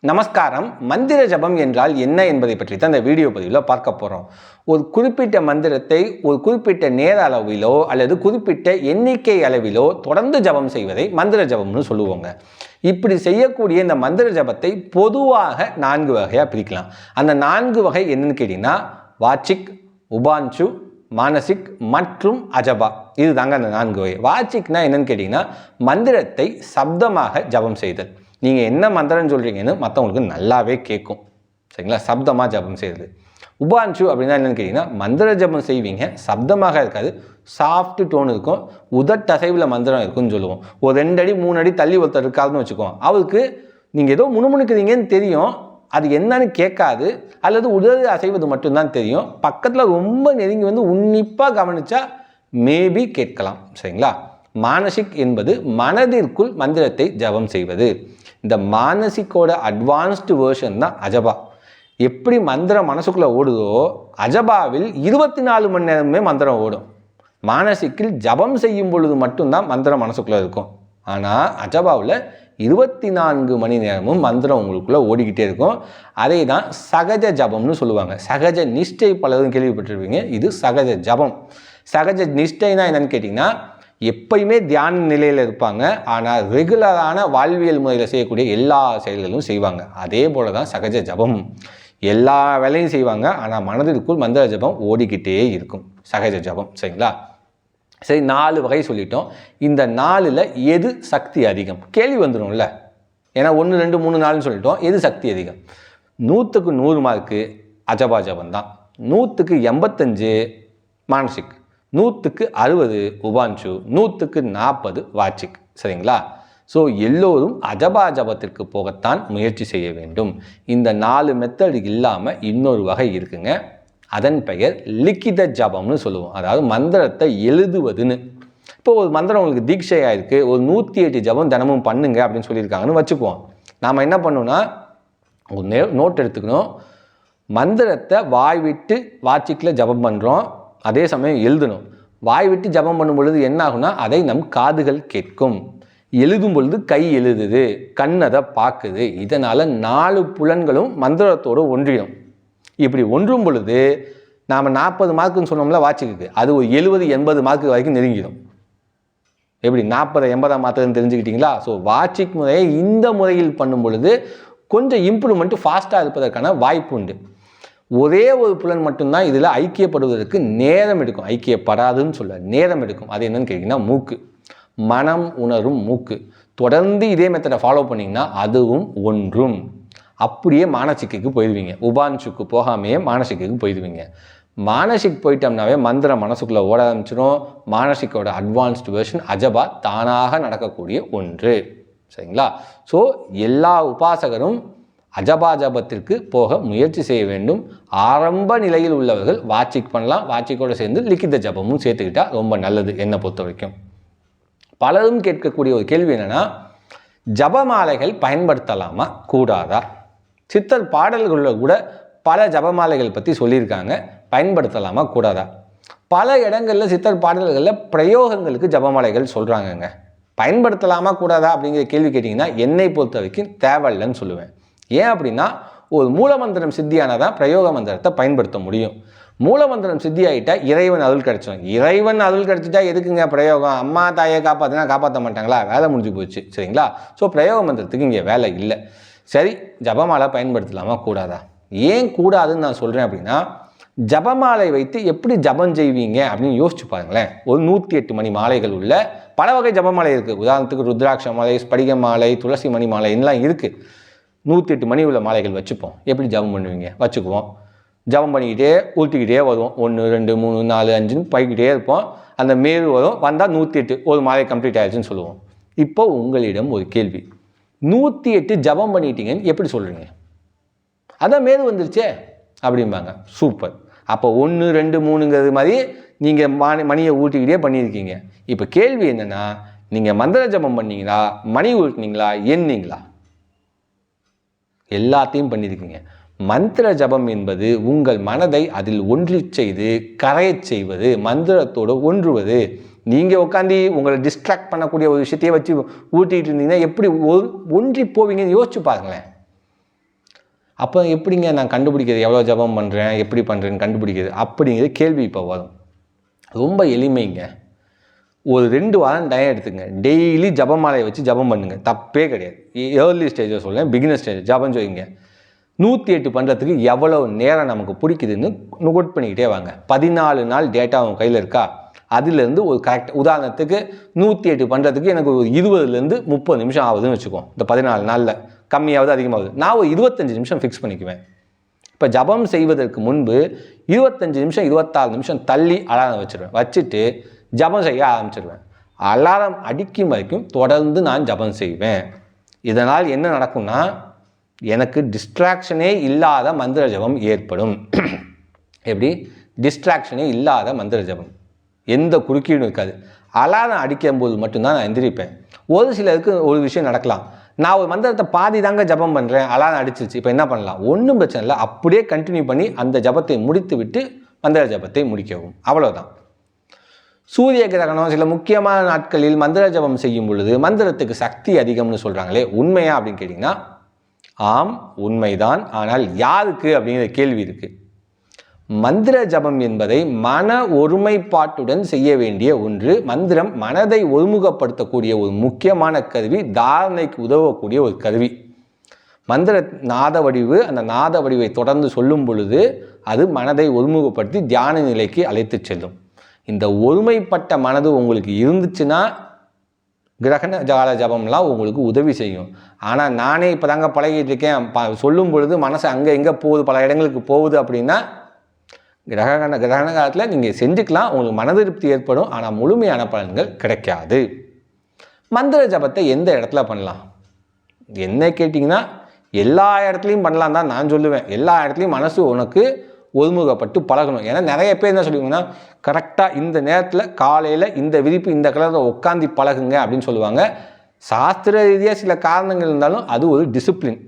நமஸ்காரம். மந்திர ஜபம் என்றால் என்ன என்பதை பற்றி தான் இந்த வீடியோ பதிவில் பார்க்க போகிறோம். ஒரு குறிப்பிட்ட மந்திரத்தை ஒரு குறிப்பிட்ட நேர அளவிலோ அல்லது குறிப்பிட்ட எண்ணிக்கை அளவிலோ தொடர்ந்து ஜபம் செய்வதை மந்திர ஜபம்னு சொல்லுவாங்க. இப்படி செய்யக்கூடிய இந்த மந்திர ஜபத்தை பொதுவாக 4 வகையாக பிரிக்கலாம். அந்த 4 வகை என்னன்னு கேட்டிங்கன்னா வாச்சிக், உபான்சு, மானசிக் மற்றும் அஜபா. இது தாங்க அந்த 4 வகை. வாச்சிக்னா என்னன்னு கேட்டிங்கன்னா மந்திரத்தை சப்தமாக ஜபம் செய்தல். நீங்கள் என்ன மந்திரம் சொல்கிறீங்கன்னு மற்றவங்களுக்கு நல்லாவே கேட்கும். சரிங்களா? சப்தமாக ஜபம் செய்யுது. உபான்சு அப்படின்னா என்னென்னு கேட்டிங்கன்னா மந்திர ஜபம் செய்வீங்க, சப்தமாக இருக்காது, சாஃப்ட் டோன் இருக்கும், உதட்டசைவில் மந்திரம் இருக்குன்னு சொல்லுவோம். ஒரு 2 அடி 3 அடி தள்ளி ஒருத்தர் இருக்காதுன்னு வச்சுக்கோம். அவருக்கு நீங்கள் ஏதோ முணுமுணுக்குறீங்கன்னு தெரியும், அது என்னன்னு கேட்காது, அல்லது உதடு அசைவது மட்டும்தான் தெரியும். பக்கத்தில் ரொம்ப நெருங்கி வந்து உன்னிப்பாக கவனித்தா மேபி கேட்கலாம். சரிங்களா? மானசிக் என்பது மனதிற்குள் மந்திரத்தை ஜபம் செய்வது. இந்த மானசிக்கோட அட்வான்ஸ்டு வேர்ஷன் தான் அஜபா. எப்படி மந்திரம் மனசுக்குள்ளே ஓடுதோ அஜபாவில் 24 மணி நேரமே மந்திரம் ஓடும். மானசிக்கில் ஜபம் செய்யும் பொழுது மட்டும்தான் மந்திரம் மனசுக்குள்ளே இருக்கும். ஆனால் அஜபாவில் 24 மணி நேரமும் மந்திரம் உங்களுக்குள்ளே ஓடிக்கிட்டே இருக்கும். அதை தான் சகஜ ஜபம்னு சொல்லுவாங்க. சகஜ நிஷ்டை பலரும் கேள்விப்பட்டிருப்பீங்க. இது சகஜ ஜபம். சகஜ நிஷ்டைனா என்னன்னு கேட்டிங்கன்னா எப்பயுமே தியான நிலையில் இருப்பாங்க, ஆனால் ரெகுலரான வாழ்வியல் முறையில் செய்யக்கூடிய எல்லா செயல்களும் செய்வாங்க. அதே போல தான் சகஜ ஜபம். எல்லா வேலையும் செய்வாங்க, ஆனால் மனதிற்குள் மந்திர ஜபம் ஓடிக்கிட்டே இருக்கும். சகஜ ஜபம். சரிங்களா? சரி, 4 வகை சொல்லிட்டோம். இந்த 4ல் எது சக்தி அதிகம் கேள்வி வந்துடும்ல. ஏன்னா 1 2 3 4ன்னு சொல்லிட்டோம். எது சக்தி அதிகம்? 100க்கு 100 மார்க்கு அஜபா ஜபம் தான். 100க்கு 85 மானசிக், 100க்கு 60 உபான்சு, 100க்கு 40 வாச்சிக். சரிங்களா? ஸோ எல்லோரும் அஜபா ஜபத்திற்கு போகத்தான் முயற்சி செய்ய வேண்டும். இந்த 4 மெத்தட் இல்லாமல் இன்னொரு வகை இருக்குங்க. அதன் பெயர் லிக்கித ஜபம்னு சொல்லுவோம். அதாவது மந்திரத்தை எழுதுவதுன்னு. இப்போ ஒரு மந்திரம் உங்களுக்கு தீட்சையாக இருக்குது, ஒரு 108 ஜபம் தினமும் பண்ணுங்க அப்படின்னு சொல்லியிருக்காங்கன்னு வச்சுக்குவோம். நாம் என்ன பண்ணணும்னா ஒரு நோட் எடுத்துக்கணும். மந்திரத்தை வாய் விட்டு வாச்சிக்கில் ஜபம் பண்ணுறோம், அதே சமயம் எழுதணும். வாய் விட்டு ஜபம் பண்ணும் பொழுது என்ன ஆகுனா அதை நம் காதுகள் கேட்கும். எழுதும் பொழுது கை எழுதுது, கண் அதை பார்க்குது. இதனால் 4 புலன்களும் மந்திரத்தோடு ஒன்றிடும். இப்படி ஒன்றும் பொழுது நாம் 40 மார்க்குன்னு சொன்னோம்ல வாட்சிக்கு, அது ஒரு 70 80 மார்க்கு வரைக்கும் நெருங்கிடும். எப்படி 40 80 மார்க்குன்னு தெரிஞ்சுக்கிட்டீங்களா? ஸோ வாட்சிக் முறையை இந்த முறையில் பண்ணும் பொழுது கொஞ்சம் இம்ப்ரூவ்மெண்ட்டு ஃபாஸ்ட்டாக இருப்பதற்கான வாய்ப்பு உண்டு. ஒரே ஒரு புலன் மட்டும்தான் இதில் ஐக்கியப்படுவதற்கு நேரம் எடுக்கும். ஐக்கியப்படாதுன்னு சொல்ல நேரம் எடுக்கும். அது என்னன்னு கேட்டிங்கன்னா மூக்கு. மனம் உணரும் மூக்கு. தொடர்ந்து இதே மெத்தடை ஃபாலோ பண்ணிங்கன்னா அதுவும் ஒன்றும். அப்படியே மானசிக்கு போயிடுவீங்க. உபான்சுக்கு போகாமையே மானசிக்கு போயிடுவீங்க. மானசிக் போயிட்டோம்னாவே மந்திரம் மனசுக்குள்ளே ஓட ஆரம்பிச்சிடும். மானசிக்கோட அட்வான்ஸ்டு வெர்ஷன் அஜபா தானாக நடக்கக்கூடிய ஒன்று. சரிங்களா? ஸோ எல்லா உபாசகரும் அஜபா ஜபத்திற்கு போக முயற்சி செய்ய வேண்டும். ஆரம்ப நிலையில் உள்ளவர்கள் வாச்சிக் பண்ணலாம். வாச்சிக்கோடு சேர்ந்து லிக்கித ஜபமும் சேர்த்துக்கிட்டால் ரொம்ப நல்லது என்னை பொறுத்த வரைக்கும். பலரும் கேட்கக்கூடிய ஒரு கேள்வி என்னென்னா, ஜபமாலைகள் பயன்படுத்தலாமா கூடாதா? சித்தர் பாடல்களில் கூட பல ஜபமாலைகள் பற்றி சொல்லியிருக்காங்க. பயன்படுத்தலாமா கூடாதா? பல இடங்களில் சித்தர் பாடல்களில் பிரயோகங்களுக்கு ஜபமாலைகள் சொல்கிறாங்கங்க. பயன்படுத்தலாமா கூடாதா அப்படிங்கிற கேள்வி கேட்டிங்கன்னா என்னை பொறுத்த வரைக்கும் தேவையில்லைன்னு சொல்லுவேன். ஏன் அப்படின்னா ஒரு மூலமந்திரம் சித்தியானதான் பிரயோக மந்திரத்தை பயன்படுத்த முடியும். மூலமந்திரம் சித்தி ஆகிட்டா இறைவன் அருள் கிடச்சிடும். இறைவன் அருள் கிடச்சிட்டா எதுக்குங்க பிரயோகம்? அம்மா தாயை காப்பாற்றினா காப்பாற்ற மாட்டாங்களா? வேலை முடிஞ்சு போச்சு. சரிங்களா? ஸோ பிரயோக மந்திரத்துக்கு இங்கே வேலை இல்லை. சரி, ஜபமாலை பயன்படுத்தலாமா கூடாதா? ஏன் கூடாதுன்னு நான் சொல்கிறேன் அப்படின்னா, ஜபமாலை வைத்து எப்படி ஜபம் செய்வீங்க அப்படின்னு யோசிச்சு பாருங்களேன். ஒரு 108 மணி மாலைகள் உள்ள பல வகை ஜபமாலை இருக்குது. உதாரணத்துக்கு ருத்ராட்ச மாலை, ஸ்படிக மாலை, துளசி மணி மாலை எல்லாம் இருக்குது. 108 மணி உள்ள மாலைகள் வச்சுப்போம். எப்படி ஜபம் பண்ணுவீங்க? வச்சுக்குவோம். ஜபம் பண்ணிக்கிட்டே ஊற்றிக்கிட்டே வருவோம். 1 2 3 4 5ன்னு போய்கிட்டே இருப்போம். அந்த மேல் வரும், வந்தால் 108 ஒரு மாலை கம்ப்ளீட் ஆயிடுச்சுன்னு சொல்லுவோம். இப்போ உங்களிடம் ஒரு கேள்வி, 108 ஜபம் பண்ணிட்டீங்கன்னு எப்படி சொல்கிறீங்க? அதான் மேல் வந்துருச்சே அப்படிம்பாங்க. சூப்பர். அப்போ 1 2 3ங்கிறது மாதிரி நீங்கள் மணியை ஊட்டிக்கிட்டே பண்ணியிருக்கீங்க. இப்போ கேள்வி என்னென்னா, நீங்கள் மந்திர ஜபம் பண்ணீங்களா, மணி ஊட்டினீங்களா, எண்ணீங்களா? எல்லாத்தையும் பண்ணியிருக்கீங்க. மந்திர ஜபம் என்பது உங்கள் மனதை அதில் ஒன்றி செய்து கரையச் செய்வது, மந்திரத்தோடு ஒன்றுவது. நீங்கள் உட்காந்து உங்களை டிஸ்ட்ராக்ட் பண்ணக்கூடிய ஒரு விஷயத்தையே வச்சு ஊட்டிகிட்டு இருந்தீங்கன்னா எப்படி ஒன்றி போவீங்கன்னு யோசிச்சு பாருங்களேன். அப்போ எப்படிங்க நான் கண்டுபிடிக்கிறது எவ்வளோ ஜபம் பண்ணுறேன், எப்படி பண்ணுறேன்னு கண்டுபிடிக்கிறது அப்படிங்கிற கேள்வி இப்போ வரும். ரொம்ப எளிமைங்க. ஒரு 2 வாரம் டைம் எடுத்துங்க. டெய்லி ஜபமாலையை வச்சு ஜபம் பண்ணுங்க, தப்பே கிடையாது. ஏர்லி ஸ்டேஜில் சொல்லேன், பிகினர் ஸ்டேஜ் ஜபம் செய்யுங்க. 108 பண்ணுறதுக்கு எவ்வளோ நேரம் நமக்கு பிடிக்குதுன்னு நோட் பண்ணிக்கிட்டே வாங்க. 14 நாள் டேட்டா உங்கள் கையில் இருக்கா, அதுலேருந்து ஒரு கரெக்ட் உதாரணத்துக்கு 108 பண்ணுறதுக்கு எனக்கு ஒரு 20லேருந்து 30 நிமிஷம் ஆகுதுன்னு வச்சுக்கோம். இந்த 14 நாளில் கம்மியாவது அதிகமாகுது, நான் ஒரு 25 நிமிஷம் ஃபிக்ஸ் பண்ணிக்குவேன். இப்போ ஜபம் செய்வதற்கு முன்பு 25 நிமிஷம் 26 நிமிஷம் தள்ளி அலாரம் வச்சுருவேன். வச்சுட்டு ஜபம் செய்ய ஆரம்பிச்சிடுவேன். அலாரம் அடிக்கும் வரைக்கும் தொடர்ந்து நான் ஜபம் செய்வேன். இதனால் என்ன நடக்கும்னா, எனக்கு டிஸ்ட்ராக்ஷனே இல்லாத மந்திர ஜபம் ஏற்படும். எப்படி? டிஸ்ட்ராக்ஷனே இல்லாத மந்திர ஜபம், எந்த குறுக்கீடும் இருக்காது. அலாரம் அடிக்கும்போது மட்டும்தான் நான் எந்திரிப்பேன். ஒரு சிலருக்கு ஒரு விஷயம் நடக்கலாம், நான் ஒரு மந்திரத்தை பாதி தாங்க ஜபம் பண்ணுறேன், அலாரம் அடிச்சிருச்சு, இப்போ என்ன பண்ணலாம்? ஒன்றும் பிரச்சனை இல்லை, அப்படியே கண்டினியூ பண்ணி அந்த ஜபத்தை முடித்து விட்டு மந்திர ஜபத்தை முடிக்கவும், அவ்வளோதான். சூரிய கிரகணம் சில முக்கியமான நாட்களில் மந்திர ஜபம் செய்யும் பொழுது மந்திரத்துக்கு சக்தி அதிகம்னு சொல்கிறாங்களே, உண்மையா அப்படின்னு கேட்டிங்கன்னா ஆம், உண்மைதான். ஆனால் யாருக்கு அப்படிங்கிற கேள்வி இருக்குது. மந்திர ஜபம் என்பதை மன ஒருமைப்பாட்டுடன் செய்ய வேண்டிய ஒன்று. மந்திரம் மனதை ஒருமுகப்படுத்தக்கூடிய ஒரு முக்கியமான கருவி, தாரணைக்கு உதவக்கூடிய ஒரு கருவி. மந்திர நாத வடிவு, அந்த நாத வடிவை தொடர்ந்து சொல்லும் பொழுது அது மனதை ஒருமுகப்படுத்தி தியான நிலைக்கு அழைத்து செல்லும். இந்த ஒருமைப்பட்ட மனது உங்களுக்கு இருந்துச்சுன்னா கிரகண ஜால ஜபம்லாம் உங்களுக்கு உதவி செய்யும். ஆனால் நானே இப்போ தாங்க பழகிட்டு இருக்கேன், சொல்லும் பொழுது மனசு அங்கே எங்கே போகுது, பல இடங்களுக்கு போகுது அப்படின்னா கிரகண காலத்தில் நீங்கள் செஞ்சுக்கலாம், உங்களுக்கு மன திருப்தி ஏற்படும், ஆனால் முழுமையான பலன்கள் கிடைக்காது. மந்திர ஜபத்தை எந்த இடத்துல பண்ணலாம் என்ன கேட்டிங்கன்னா, எல்லா இடத்துலையும் பண்ணலாம் தான் நான் சொல்லுவேன். எல்லா இடத்துலையும் மனசு உனக்கு ஒருமுகப்பட்டு பழகணும். ஏன்னா நிறைய பேர் என்ன சொல்லுவாங்கன்னா, கரெக்டாக இந்த நேரத்தில் காலையில் இந்த விரிப்பு இந்த கலரில் உட்காந்து பழகுங்க அப்படின்னு சொல்லுவாங்க. சாஸ்திர ரீதியாக சில காரணங்கள் இருந்தாலும் அது ஒரு டிசிப்ளின்.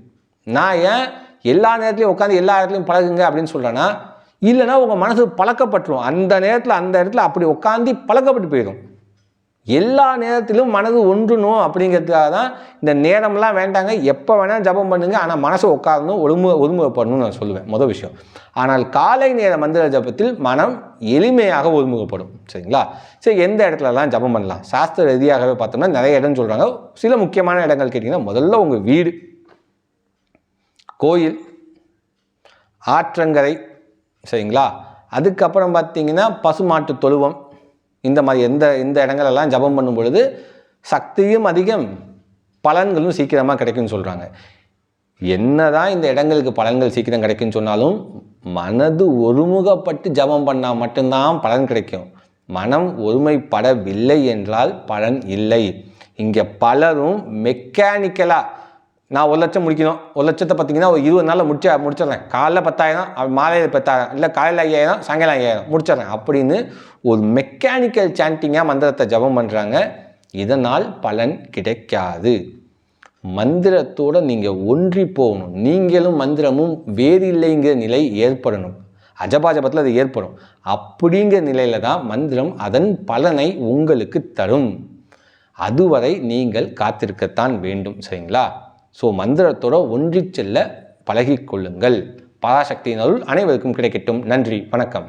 நான் ஏன் எல்லா நேரத்துலையும் உட்காந்து எல்லா இடத்துலையும் பழகுங்க அப்படின்னு சொல்கிறேன்னா, இல்லைனா உங்கள் மனசு பழக்கப்பட்டுரும். அந்த நேரத்தில் அந்த இடத்துல அப்படி உட்காந்து பழக்கப்பட்டு போயிடும். எல்லா நேரத்திலும் மனது ஒன்றுணும் அப்படிங்கிறதுக்காக தான் இந்த நேரம்லாம் வேண்டாங்க, எப்போ வேணால் ஜபம் பண்ணுங்க, ஆனால் மனசை உட்காரணும், ஒருமுகப்படணும்னு நான் சொல்லுவேன் முதல் விஷயம். ஆனால் காலை நேர மந்திர ஜபத்தில் மனம் எளிமையாக ஒருமுகப்படும். சரிங்களா? சரி, எந்த இடத்துலலாம் ஜபம் பண்ணலாம்? சாஸ்திர ரீதியாகவே பார்த்தோம்னா நிறைய இடம் சொல்கிறாங்க. சில முக்கியமான இடங்கள் கேட்டிங்கன்னா, முதல்ல உங்கள் வீடு, கோயில், ஆற்றங்கரை, சரிங்களா? அதுக்கப்புறம் பார்த்தீங்கன்னா பசுமாட்டு தொழுவம், இந்த மாதிரி எந்த இடங்களெல்லாம் ஜபம் பண்ணும் பொழுது சக்தியும் அதிகம், பலன்களும் சீக்கிரமாக கிடைக்கும்னு சொல்கிறாங்க. என்னதான் இந்த இடங்களுக்கு பலன்கள் சீக்கிரம் கிடைக்கும்னு சொன்னாலும் மனது ஒருமுகப்பட்டு ஜபம் பண்ணால் மட்டும்தான் பலன் கிடைக்கும். மனம் ஒருமைப்படவில்லை என்றால் பலன் இல்லை. இங்கே பலரும் மெக்கானிக்கலாக நான் 1 லட்சம் முடிக்கணும், 1 லட்சத்தை பார்த்தீங்கன்னா ஒரு 20 நாளில் முடிச்சிடுறேன், காலைல 10,000, மாலையில் 10,000, இல்லை காலையில் 5,000, சாயங்காலம் 5,000 முடிச்சிடுறேன் அப்படின்னு ஒரு மெக்கானிக்கல் சாண்டிங்காக மந்திரத்தை ஜபம் பண்ணுறாங்க. இதனால் பலன் கிடைக்காது. மந்திரத்தோடு நீங்கள் ஒன்றி போகணும். நீங்களும் மந்திரமும் வேறு இல்லைங்கிற நிலை ஏற்படணும். அஜபாஜபத்தில் அது ஏற்படும். அப்படிங்கிற நிலையில் தான் மந்திரம் அதன் பலனை உங்களுக்கு தரும். அதுவரை நீங்கள் காத்திருக்கத்தான் வேண்டும். சரிங்களா? ஸோ மந்திரத்தோட ஒன்றி செல்ல பழகிக்கொள்ளுங்கள். பராசக்தியின் அருள் அனைவருக்கும் கிடைக்கட்டும். நன்றி, வணக்கம்.